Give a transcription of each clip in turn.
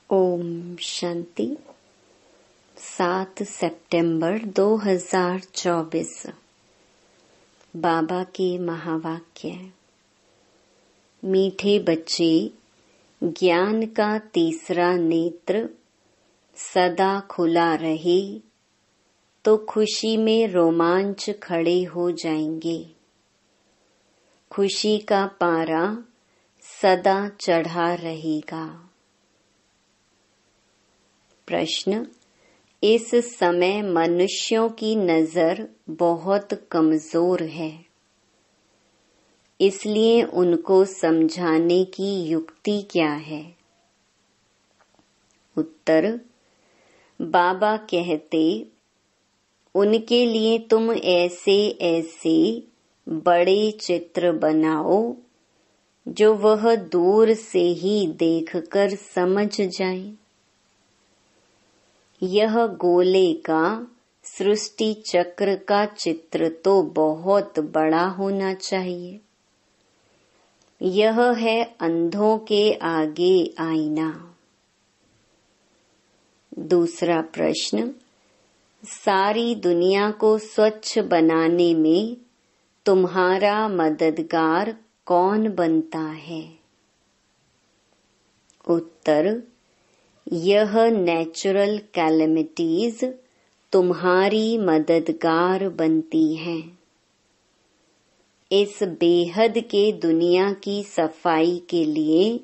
ओम शांति। 7 सितंबर 2024। बाबा के महावाक्य। मीठे बच्चे, ज्ञान का तीसरा नेत्र सदा खुला रहे तो खुशी में रोमांच खड़े हो जाएंगे। खुशी का पारा सदा चढ़ा रहेगा। प्रश्न। इस समय मनुष्यों की नजर बहुत कमजोर है, इसलिए उनको समझाने की युक्ति क्या है? उत्तर। बाबा कहते, उनके लिए तुम ऐसे ऐसे बड़े चित्र बनाओ जो वह दूर से ही देखकर समझ जाए। यह गोले का सृष्टि चक्र का चित्र तो बहुत बड़ा होना चाहिए। यह है अंधों के आगे आईना। दूसरा प्रश्न। सारी दुनिया को स्वच्छ बनाने में तुम्हारा मददगार कौन बनता है? उत्तर। यह नेचुरल कैलेमिटीज तुम्हारी मददगार बनती हैं। इस बेहद के दुनिया की सफाई के लिए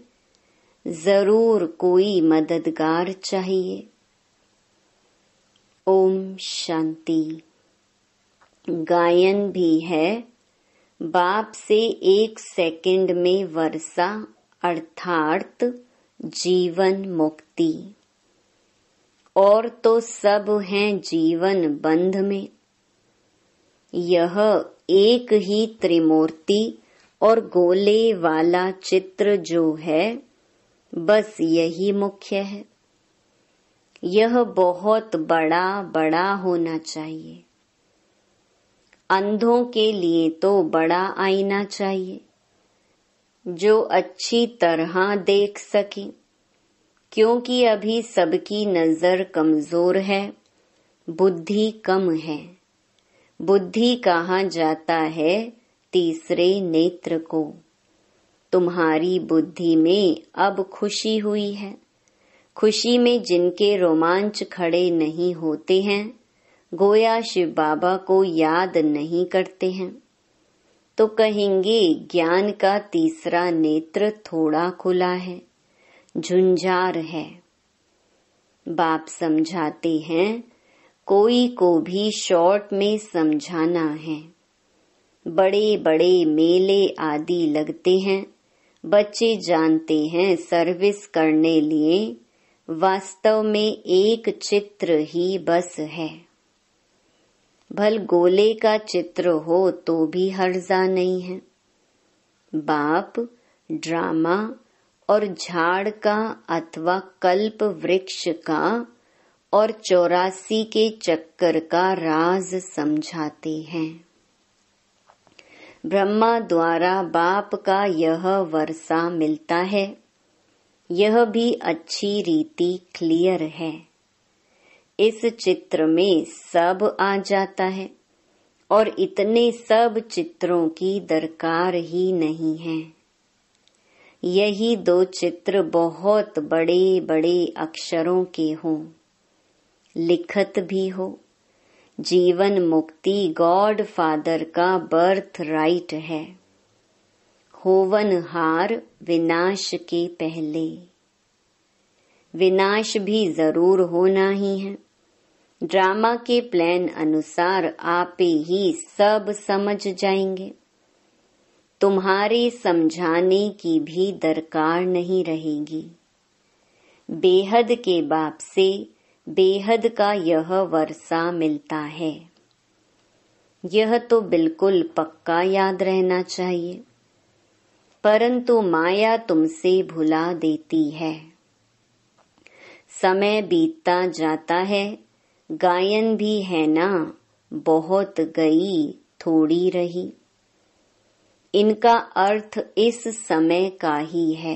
जरूर कोई मददगार चाहिए। ओम शांति। गायन भी है, बाप से 1 सेकंड में वर्षा अर्थात जीवन मुक्ति। और तो सब हैं जीवन बंध में। यह एक ही त्रिमूर्ति और गोले वाला चित्र जो है, बस यही मुख्य है। यह बहुत बड़ा बड़ा होना चाहिए। अंधों के लिए तो बड़ा आईना चाहिए जो अच्छी तरह देख सके, क्योंकि अभी सबकी नजर कमजोर है, बुद्धि कम है। बुद्धि कहा जाता है तीसरे नेत्र को। तुम्हारी बुद्धि में अब खुशी हुई है। खुशी में जिनके रोमांच खड़े नहीं होते हैं, गोया शिव बाबा को याद नहीं करते हैं, तो कहेंगे ज्ञान का तीसरा नेत्र थोड़ा खुला है, झुंझार है। बाप समझाते हैं, कोई को भी शॉर्ट में समझाना है। बड़े बड़े मेले आदि लगते हैं, बच्चे जानते हैं सर्विस करने लिए वास्तव में एक चित्र ही बस है। भल गोले का चित्र हो तो भी हर्जा नहीं है। बाप ड्रामा और झाड़ का अथवा कल्प वृक्ष का और 84 के चक्कर का राज समझाते हैं। ब्रह्मा द्वारा बाप का यह वर्षा मिलता है। यह भी अच्छी रीति क्लियर है। इस चित्र में सब आ जाता है और इतने सब चित्रों की दरकार ही नहीं है। यही 2 चित्र बहुत बड़े बड़े अक्षरों के हों, लिखत भी हो। जीवन मुक्ति गॉड फादर का बर्थ राइट है। होवनहार विनाश के पहले। विनाश भी जरूर होना ही है। ड्रामा के प्लान अनुसार आप ही सब समझ जाएंगे। तुम्हारे समझाने की भी दरकार नहीं रहेगी। बेहद के बाप से बेहद का यह वर्षा मिलता है। यह तो बिल्कुल पक्का याद रहना चाहिए, परंतु माया तुमसे भुला देती है। समय बीतता जाता है, गायन भी है ना, बहुत गई थोड़ी रही। इनका अर्थ इस समय का ही है।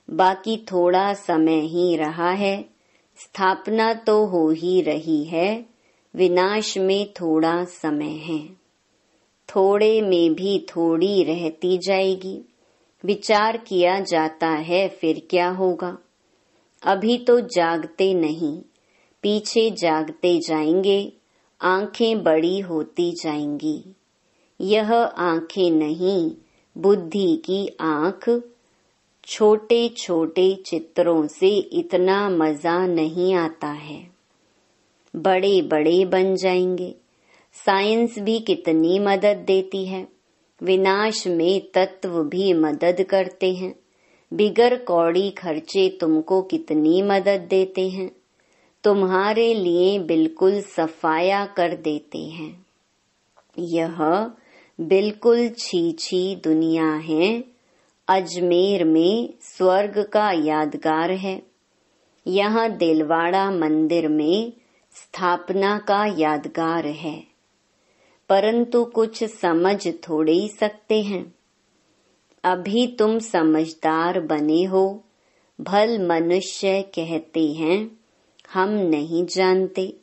बाकी थोड़ा समय ही रहा है। स्थापना तो हो ही रही है, विनाश में थोड़ा समय है। थोड़े में भी थोड़ी रहती जाएगी। विचार किया जाता है फिर क्या होगा। अभी तो जागते नहीं, पीछे जागते जाएंगे। आंखें बड़ी होती जाएंगी। यह आंखें नहीं, बुद्धि की आंख। छोटे छोटे चित्रों से इतना मजा नहीं आता है, बड़े बड़े बन जाएंगे। साइंस भी कितनी मदद देती है। विनाश में तत्व भी मदद करते हैं। बिगर कौड़ी खर्चे तुमको कितनी मदद देते हैं। तुम्हारे लिए बिल्कुल सफाया कर देते हैं। यह बिल्कुल छी दुनिया है। अजमेर में स्वर्ग का यादगार है। यहाँ दिलवाड़ा मंदिर में स्थापना का यादगार है। परंतु कुछ समझ थोड़े ही सकते हैं। अभी तुम समझदार बने हो। भल मनुष्य कहते हैं, हम नहीं जानते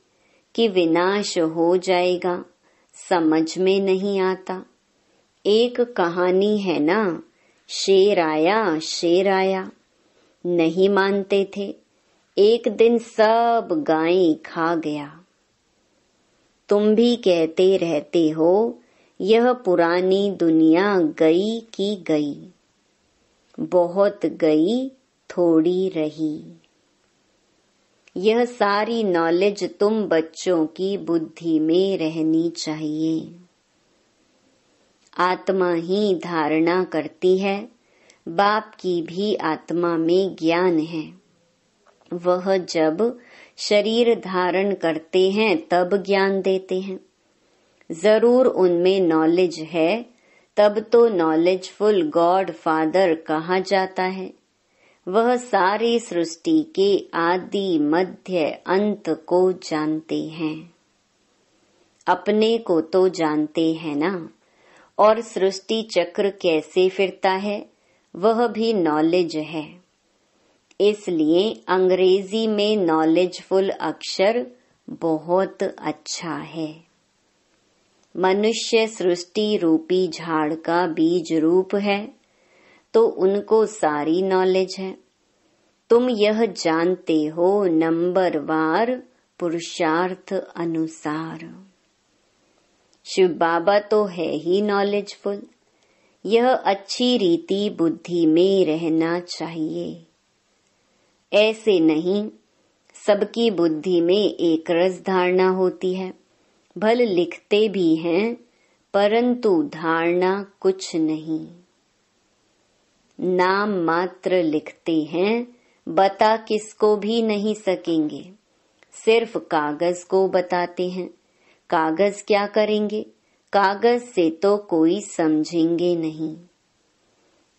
कि विनाश हो जाएगा। समझ में नहीं आता। एक कहानी है ना, शेर आया। नहीं मानते थे। एक दिन सब गायें खा गया। तुम भी कहते रहते हो, यह पुरानी दुनिया गई की गई। बहुत गई, थोड़ी रही। यह सारी नॉलेज तुम बच्चों की बुद्धि में रहनी चाहिए। आत्मा ही धारणा करती है। बाप की भी आत्मा में ज्ञान है। वह जब शरीर धारण करते हैं तब ज्ञान देते हैं। जरूर उनमें नॉलेज है, तब तो नॉलेजफुल गॉड फादर कहा जाता है। वह सारी सृष्टि के आदि मध्य अंत को जानते हैं। अपने को तो जानते हैं ना। और सृष्टि चक्र कैसे फिरता है, वह भी नॉलेज है। इसलिए अंग्रेजी में नॉलेजफुल अक्षर बहुत अच्छा है। मनुष्य सृष्टि रूपी झाड़ का बीज रूप है, तो उनको सारी नॉलेज है। तुम यह जानते हो नंबरवार पुरुषार्थ अनुसार। शिव बाबा तो है ही नॉलेजफुल। यह अच्छी रीति बुद्धि में रहना चाहिए। ऐसे नहीं, सबकी बुद्धि में एक रस धारणा होती है। भल लिखते भी हैं, परंतु धारणा कुछ नहीं। नाम मात्र लिखते हैं, बता किसको भी नहीं सकेंगे। सिर्फ कागज को बताते हैं। कागज क्या करेंगे? कागज से तो कोई समझेंगे नहीं।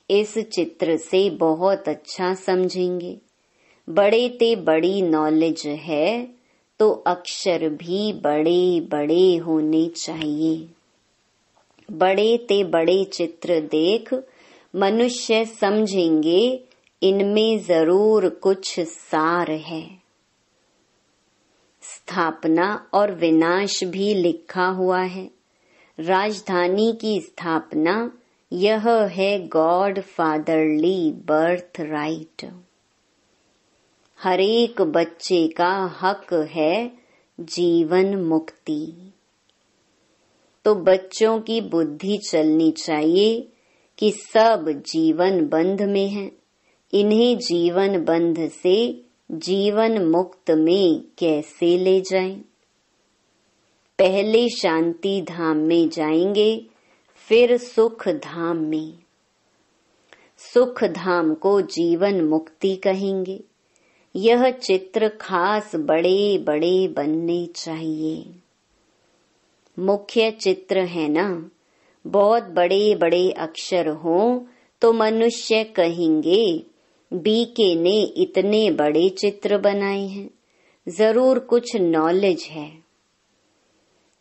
इस चित्र से बहुत अच्छा समझेंगे। बड़े ते बड़ी नॉलेज है, तो अक्षर भी बड़े बड़े होने चाहिए। बड़े ते बड़े चित्र देख मनुष्य समझेंगे, इनमें जरूर कुछ सार है। स्थापना और विनाश भी लिखा हुआ है। राजधानी की स्थापना, यह है गॉड फादरली बर्थ राइट। हरेक बच्चे का हक है जीवन मुक्ति। तो बच्चों की बुद्धि चलनी चाहिए कि सब जीवन बंध में हैं। इन्हें जीवन बंध से जीवन मुक्त में कैसे ले जाएं? पहले शांति धाम में जाएंगे, फिर सुख धाम में। सुख धाम को जीवन मुक्ति कहेंगे। यह चित्र खास बड़े बड़े बनने चाहिए। मुख्य चित्र है ना, बहुत बड़े बड़े अक्षर हों तो मनुष्य कहेंगे, बीके ने इतने बड़े चित्र बनाए हैं, जरूर कुछ नॉलेज है।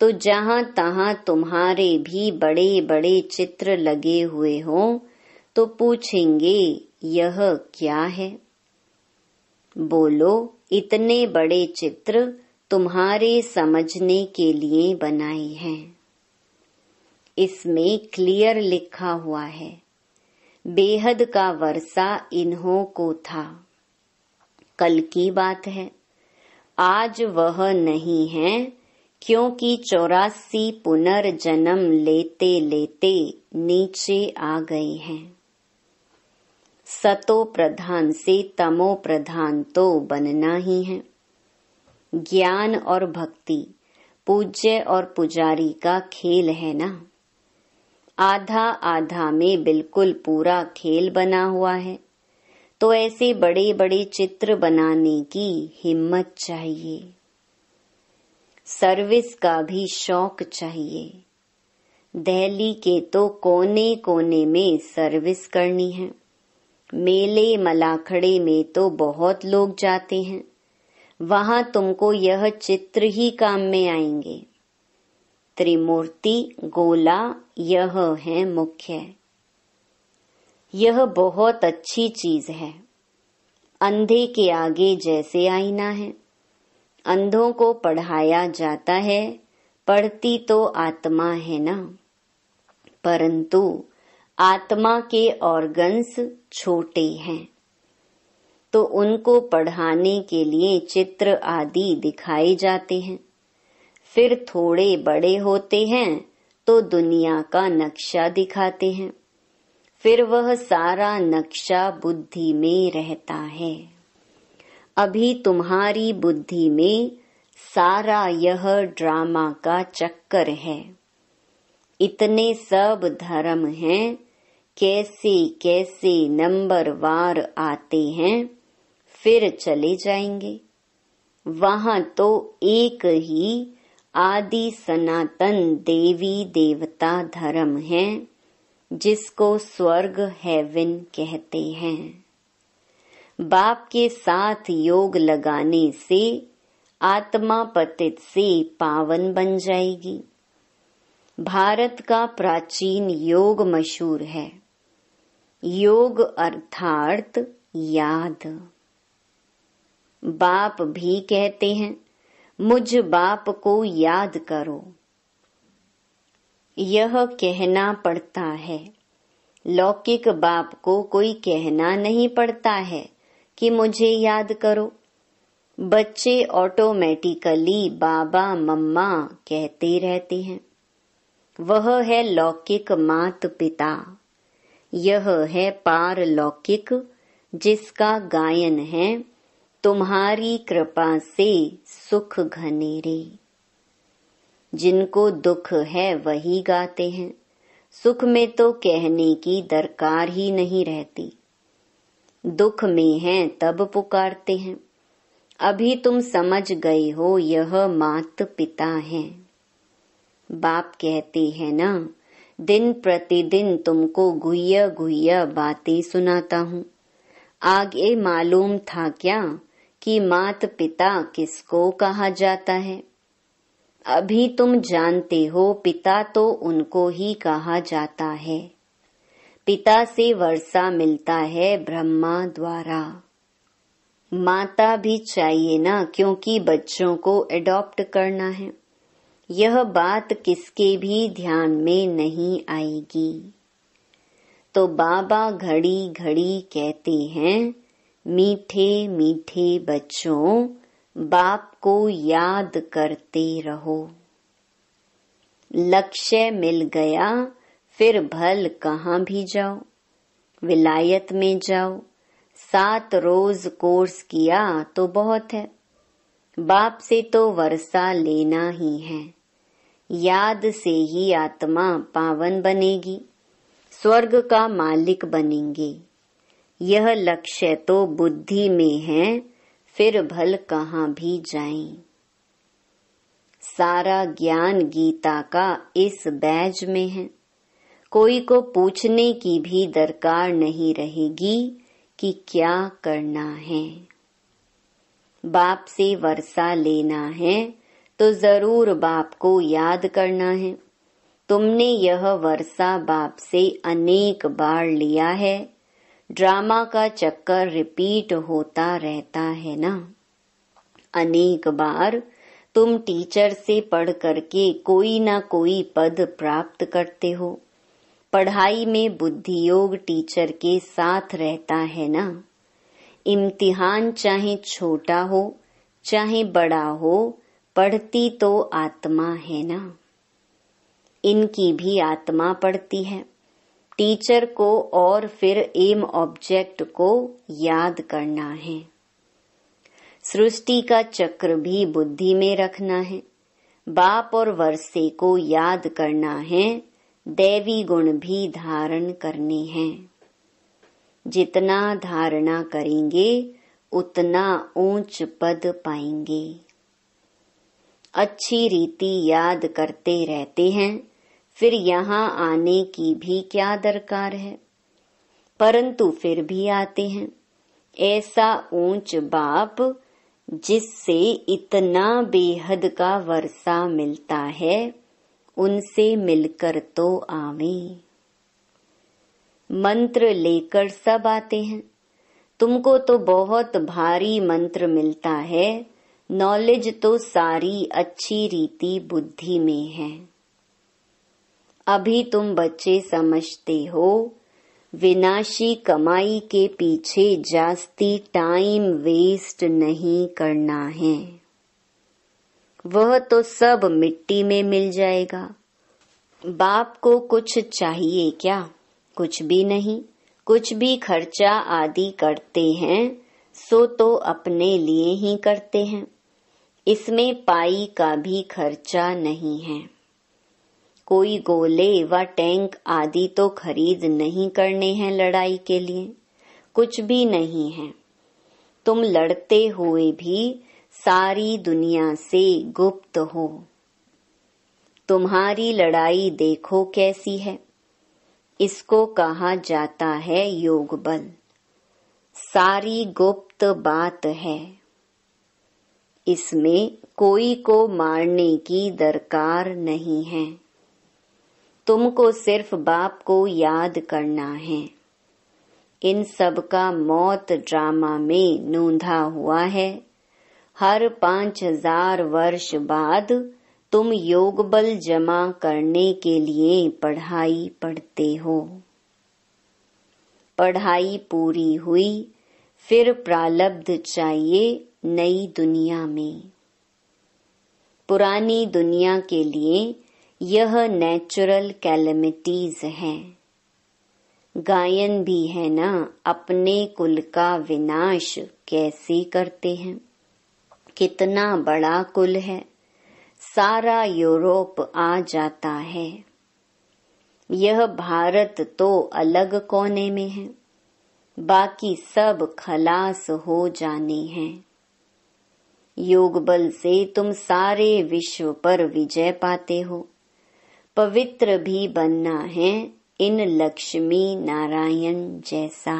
तो जहां तहां तुम्हारे भी बड़े बड़े चित्र लगे हुए हों तो पूछेंगे, यह क्या है? बोलो, इतने बड़े चित्र तुम्हारे समझने के लिए बनाए हैं। इसमें क्लियर लिखा हुआ है, बेहद का वर्षा इन्हों को था। कल की बात है, आज वह नहीं है, क्योंकि 84 पुनर्जन्म लेते लेते नीचे आ गए हैं। सतो प्रधान से तमो प्रधान तो बनना ही है। ज्ञान और भक्ति पूज्य और पुजारी का खेल है ना। आधा आधा में बिल्कुल पूरा खेल बना हुआ है, तो ऐसे बड़े बड़े चित्र बनाने की हिम्मत चाहिए। सर्विस का भी शौक चाहिए। दिल्ली के तो कोने कोने में सर्विस करनी है। मेले मलाखड़े में तो बहुत लोग जाते हैं, वहां तुमको यह चित्र ही काम में आएंगे। त्रिमूर्ति गोला यह है मुख्य। यह बहुत अच्छी चीज है। अंधे के आगे जैसे आईना है। अंधों को पढ़ाया जाता है, पढ़ती तो आत्मा है ना, परंतु आत्मा के ऑर्गन्स छोटे हैं, तो उनको पढ़ाने के लिए चित्र आदि दिखाए जाते हैं। फिर थोड़े बड़े होते हैं तो दुनिया का नक्शा दिखाते हैं। फिर वह सारा नक्शा बुद्धि में रहता है। अभी तुम्हारी बुद्धि में सारा यह ड्रामा का चक्कर है। इतने सब धर्म हैं, कैसे कैसे नंबर वार आते हैं, फिर चले जाएंगे। वहां तो एक ही आदि सनातन देवी देवता धर्म है, जिसको स्वर्ग हेवन कहते हैं। बाप के साथ योग लगाने से आत्मा पतित से पावन बन जाएगी। भारत का प्राचीन योग मशहूर है। योग अर्थात याद। बाप भी कहते हैं, मुझ बाप को याद करो। यह कहना पड़ता है। लौकिक बाप को कोई कहना नहीं पड़ता है कि मुझे याद करो। बच्चे ऑटोमेटिकली बाबा मम्मा कहते रहते हैं। वह है लौकिक मात पिता। यह है पारलौकिक, जिसका गायन है, तुम्हारी कृपा से सुख घनेरे। जिनको दुख है वही गाते हैं। सुख में तो कहने की दरकार ही नहीं रहती। दुख में हैं तब पुकारते हैं। अभी तुम समझ गए हो, यह मात पिता हैं। बाप कहते हैं ना, दिन प्रतिदिन तुमको गुह्य गुह्य बातें सुनाता हूँ। आगे मालूम था क्या कि मात पिता किसको कहा जाता है? अभी तुम जानते हो, पिता तो उनको ही कहा जाता है। पिता से वर्षा मिलता है ब्रह्मा द्वारा। माता भी चाहिए ना, क्योंकि बच्चों को एडॉप्ट करना है। यह बात किसके भी ध्यान में नहीं आएगी। तो बाबा घड़ी घड़ी कहते हैं, मीठे मीठे बच्चों, बाप को याद करते रहो। लक्ष्य मिल गया, फिर भल कहाँ भी जाओ। विलायत में जाओ, 7 रोज कोर्स किया तो बहुत है। बाप से तो वर्षा लेना ही है। याद से ही आत्मा पावन बनेगी, स्वर्ग का मालिक बनेंगे। यह लक्ष्य तो बुद्धि में है, फिर भल कहाँ भी जाएं। सारा ज्ञान गीता का इस बैज में है। कोई को पूछने की भी दरकार नहीं रहेगी कि क्या करना है। बाप से वर्षा लेना है तो जरूर बाप को याद करना है। तुमने यह वर्षा बाप से अनेक बार लिया है, ड्रामा का चक्कर रिपीट होता रहता है ना। अनेक बार तुम टीचर से पढ़ करके कोई ना कोई पद प्राप्त करते हो। पढ़ाई में बुद्धि योग टीचर के साथ रहता है ना। इम्तिहान चाहे छोटा हो चाहे बड़ा हो, पढ़ती तो आत्मा है ना। इनकी भी आत्मा पढ़ती है। टीचर को और फिर एम ऑब्जेक्ट को याद करना है। सृष्टि का चक्र भी बुद्धि में रखना है। बाप और वर्षे को याद करना है। दैवी गुण भी धारण करने हैं। जितना धारणा करेंगे उतना ऊंच पद पाएंगे। अच्छी रीति याद करते रहते हैं, फिर यहाँ आने की भी क्या दरकार है, परंतु फिर भी आते हैं। ऐसा ऊंच बाप जिससे इतना बेहद का वर्षा मिलता है, उनसे मिलकर तो आवे। मंत्र लेकर सब आते हैं। तुमको तो बहुत भारी मंत्र मिलता है, नॉलेज तो सारी अच्छी रीति बुद्धि में है। अभी तुम बच्चे समझते हो विनाशी कमाई के पीछे जास्ती टाइम वेस्ट नहीं करना है। वह तो सब मिट्टी में मिल जाएगा। बाप को कुछ चाहिए क्या? कुछ भी नहीं। कुछ भी खर्चा आदि करते हैं सो तो अपने लिए ही करते हैं। इसमें पाई का भी खर्चा नहीं है। कोई गोले व टैंक आदि तो खरीद नहीं करने हैं लड़ाई के लिए। कुछ भी नहीं है। तुम लड़ते हुए भी सारी दुनिया से गुप्त हो। तुम्हारी लड़ाई देखो कैसी है। इसको कहा जाता है योग बल। सारी गुप्त बात है। इसमें कोई को मारने की दरकार नहीं है। तुमको सिर्फ बाप को याद करना है। इन सब का मौत ड्रामा में नोंधा हुआ है। हर 5000 वर्ष बाद तुम योग बल जमा करने के लिए पढ़ाई पढ़ते हो। पढ़ाई पूरी हुई, फिर प्रारब्ध चाहिए नई दुनिया में। पुरानी दुनिया के लिए यह नेचुरल कैलेमिटीज है। गायन भी है ना, अपने कुल का विनाश कैसे करते हैं। कितना बड़ा कुल है, सारा यूरोप आ जाता है। यह भारत तो अलग कोने में है, बाकी सब खलास हो जाने हैं। योग बल से तुम सारे विश्व पर विजय पाते हो। पवित्र भी बनना है इन लक्ष्मी नारायण जैसा।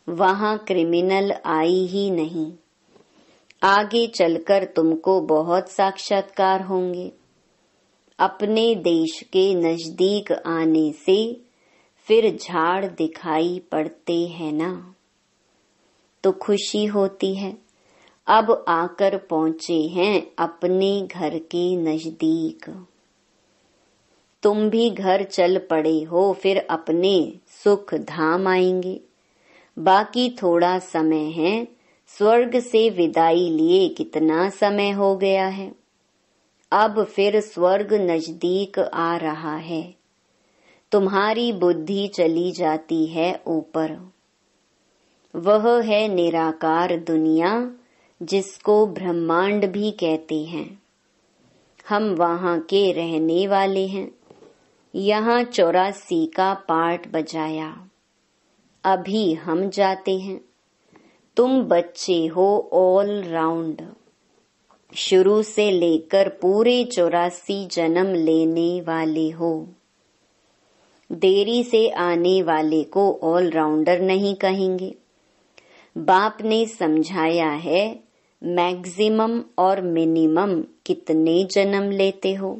वहां क्रिमिनल आई ही नहीं। आगे चलकर तुमको बहुत साक्षात्कार होंगे। अपने देश के नजदीक आने से फिर झाड़ दिखाई पड़ते हैं ना, तो खुशी होती है। अब आकर पहुंचे हैं अपने घर के नजदीक। तुम भी घर चल पड़े हो, फिर अपने सुख धाम आएंगे। बाकी थोड़ा समय है। स्वर्ग से विदाई लिए कितना समय हो गया है। अब फिर स्वर्ग नजदीक आ रहा है। तुम्हारी बुद्धि चली जाती है ऊपर। वह है निराकार दुनिया, जिसको ब्रह्मांड भी कहते हैं। हम वहां के रहने वाले हैं। यहाँ 84 का पाठ बजाया। अभी हम जाते हैं। तुम बच्चे हो ऑल राउंड। शुरू से लेकर पूरे 84 जन्म लेने वाले हो। देरी से आने वाले को ऑल राउंडर नहीं कहेंगे। बाप ने समझाया है मैक्सिमम और मिनिमम कितने जन्म लेते हो।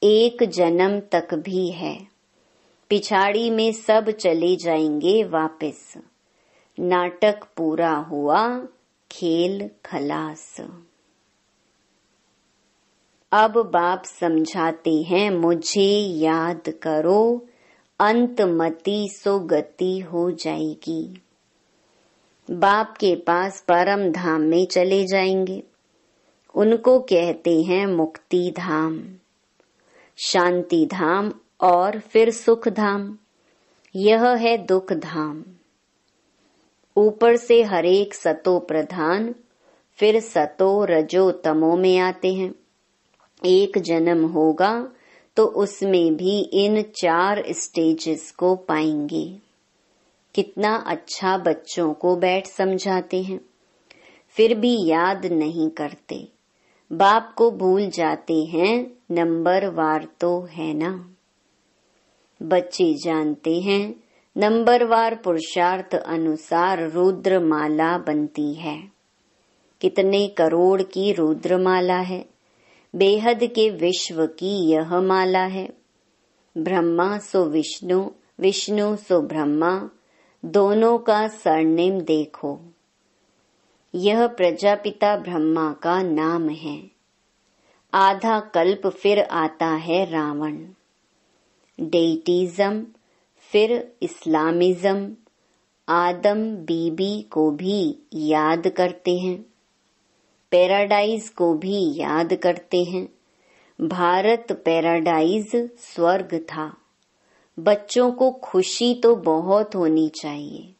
1 जन्म तक भी है। पिछाड़ी में सब चले जाएंगे वापस। नाटक पूरा हुआ, खेल खलास। अब बाप समझाते हैं, मुझे याद करो, अंतमति सो गति हो जाएगी। बाप के पास परम धाम में चले जाएंगे। उनको कहते हैं मुक्ति धाम, शांति धाम और फिर सुख धाम। यह है दुख धाम। ऊपर से हरेक सतो प्रधान, फिर सतो रजो तमो में आते हैं। एक जन्म होगा तो उसमें भी इन 4 स्टेजेस को पाएंगे। कितना अच्छा बच्चों को बैठ समझाते हैं, फिर भी याद नहीं करते। बाप को भूल जाते हैं, नंबर वार तो है ना। बच्चे जानते हैं नंबरवार पुरुषार्थ अनुसार रुद्रमाला बनती है। कितने करोड़ की रुद्रमाला है। बेहद के विश्व की यह माला है। ब्रह्मा सो विष्णु, विष्णु सो ब्रह्मा, दोनों का सरनेम देखो। यह प्रजापिता ब्रह्मा का नाम है। आधा कल्प फिर आता है रावण। डेइटिज्म, फिर इस्लामिज्म, आदम बीबी को भी याद करते हैं, पैराडाइज को भी याद करते हैं। भारत पैराडाइज स्वर्ग था। बच्चों को खुशी तो बहुत होनी चाहिए।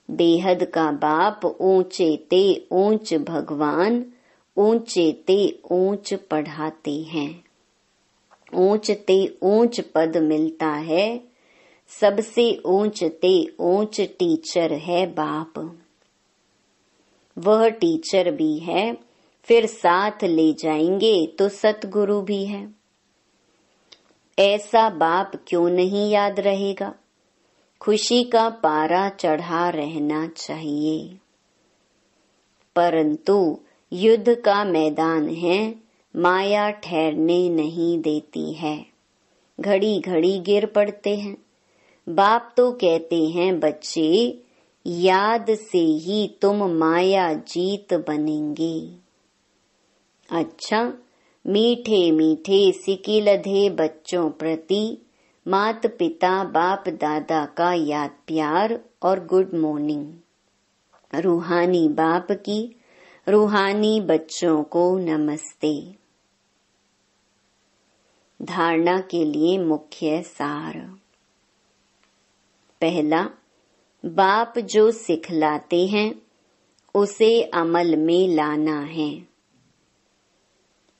बेहद का बाप ऊंचे ते ऊंच भगवान, ऊंचे ते ऊंच पढ़ाते हैं। ऊंच ते ऊंच पद मिलता है। सबसे ऊंच ते ऊंच टीचर है बाप। वह टीचर भी है, फिर साथ ले जाएंगे तो सतगुरु भी है। ऐसा बाप क्यों नहीं याद रहेगा। खुशी का पारा चढ़ा रहना चाहिए। परंतु युद्ध का मैदान है, माया ठहरने नहीं देती है। घड़ी घड़ी गिर पड़ते हैं। बाप तो कहते हैं, बच्चे याद से ही तुम माया जीत बनेंगे। अच्छा, मीठे मीठे सिकिलधे बच्चों प्रति मात पिता बाप दादा का याद प्यार और गुड मॉर्निंग। रूहानी बाप की रूहानी बच्चों को नमस्ते। धारणा के लिए मुख्य सार। पहला, बाप जो सिखलाते हैं उसे अमल में लाना है।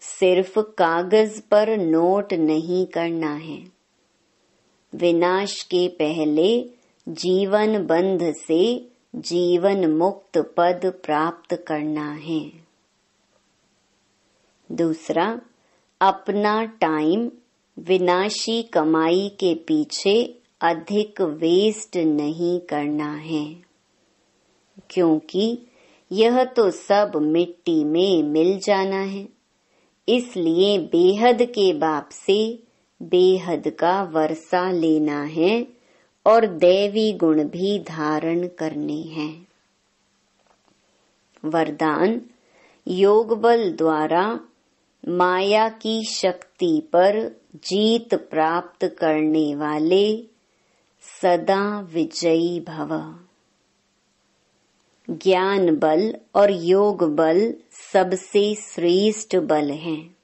सिर्फ कागज पर नोट नहीं करना है। विनाश के पहले जीवन बंध से जीवन मुक्त पद प्राप्त करना है। दूसरा, अपना टाइम विनाशी कमाई के पीछे अधिक वेस्ट नहीं करना है, क्योंकि यह तो सब मिट्टी में मिल जाना है। इसलिए बेहद के बाप से बेहद का वर्षा लेना है और दैवी गुण भी धारण करने हैं। वरदान, योग बल द्वारा माया की शक्ति पर जीत प्राप्त करने वाले सदा विजयी भव। ज्ञान बल और योग बल सबसे श्रेष्ठ बल हैं।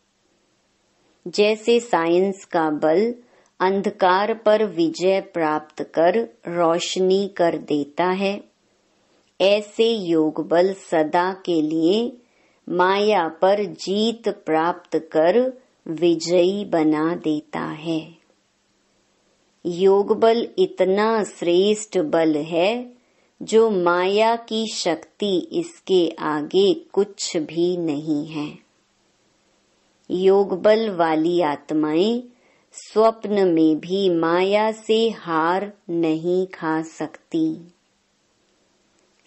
जैसे साइंस का बल अंधकार पर विजय प्राप्त कर रोशनी कर देता है, ऐसे योग बल सदा के लिए माया पर जीत प्राप्त कर विजयी बना देता है। योग बल इतना श्रेष्ठ बल है जो माया की शक्ति इसके आगे कुछ भी नहीं है। योग बल वाली आत्माएं स्वप्न में भी माया से हार नहीं खा सकती।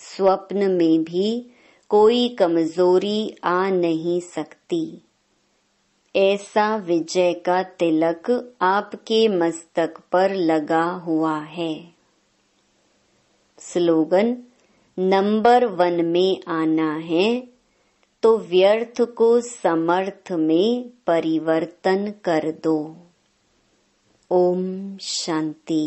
स्वप्न में भी कोई कमजोरी आ नहीं सकती। ऐसा विजय का तिलक आपके मस्तक पर लगा हुआ है। स्लोगन: नंबर 1 में आना है तो व्यर्थ को समर्थ में परिवर्तन कर दो। ओम शांति।